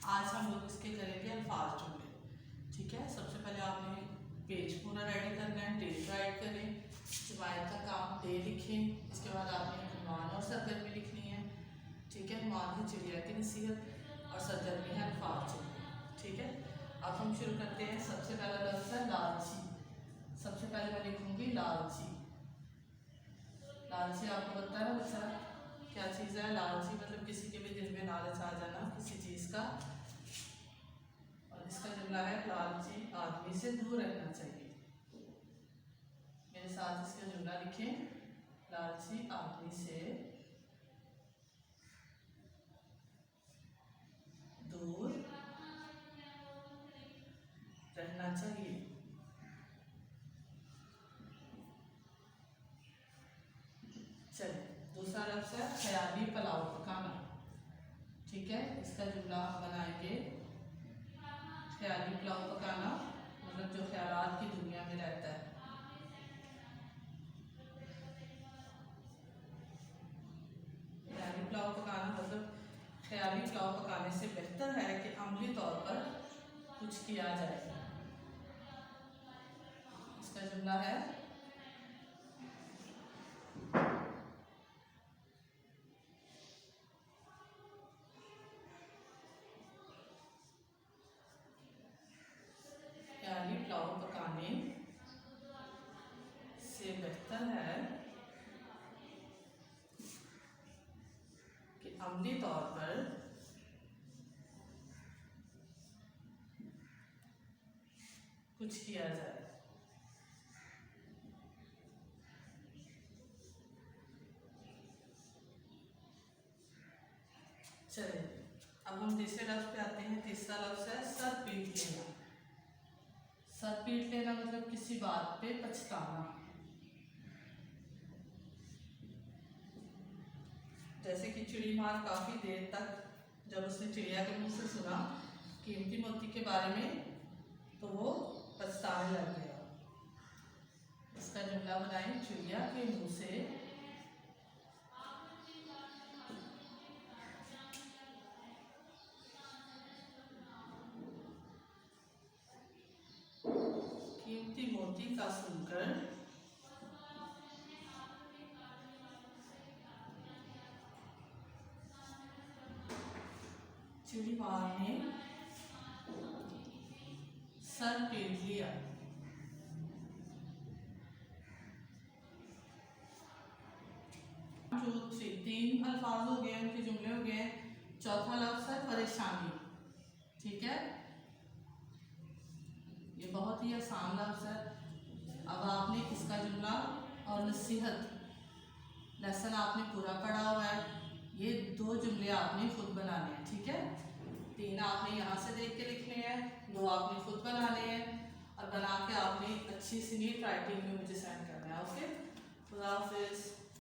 आज हम लोग इसके करेंगे अल्फाज जुमले। ठीक है, सबसे पहले आपने पेज पूरा रेडी करना है, डेट राइट करें, जमायत का काम डे लिखें। इसके बाद आपने उन्वान और सरगर्मी लिखनी है। ठीक है, उन्वान है चिड़िया की नसीहत और सरगर्मी है अल्फाज जुमले। ठीक है, अब हम शुरू करते हैं। सबसे पहला लफ्ज़ है लालची। सबसे पहले मैं लिखूंगी लालची। लालची आपको पता है ना बच्चा क्या चीज़ है? लालची मतलब किसी के भी दिल में लालच आ जाना किसी चीज़ का। और इसका जुमला है लालची आदमी से दूर रहना चाहिए। मेरे साथ इसका जुमला लिखें, लालची आदमी से दूर रहना चाहिए। चलिए, दूसरा लफ्ज़ है ख्याली पुलाव पकाना। ठीक है, इसका जुमला हम बनाएंगे, ख्याली पुलाव पकाना मतलब जो ख्यालात की दुनिया में रहता है। ख्याली पुलाव पकाना मतलब ख्याली पुलाव पकाने से बेहतर है कि अमली तौर पर कुछ किया जाए। इसका जुमला है ख्याली पुलाव पकाने से बेहतर है कि अमली तौर पर कुछ किया जाए। चलिए, अब हम तीसरे लफ्ज़ पे आते हैं। तीसरा लफ्ज़ है सर पीट लेना। सर पीट लेना मतलब किसी बात पे पछताना। जैसे कि चिड़ी मार काफ़ी देर तक जब उसने चिड़िया के मुंह से सुना कीमती मोती के बारे में तो वो पछताने लग गया। इसका जुमला बनाएं, चिड़िया के मुंह से कीमती मोती का सुनकर चिड़ी मार ने सर पीट लिया। तीन अल्फाज हो गए, उनके जुमले हो गए। चौथा लफ्ज़ है परेशानी। ठीक है, ये बहुत ही आसान लफ्ज़ है। अब आपने इसका जुमला और नसीहत लेसन आपने पूरा पढ़ा हुआ है। ये दो जुमले आपने खुद बनाने हैं। ठीक है, तीन आपने यहाँ से देख के लिखने हैं, दो आपने खुद बनाने हैं और बना के आपने अच्छी सी नीट राइटिंग में मुझे सेंड करना है। ओके, खुदा हाफिज़।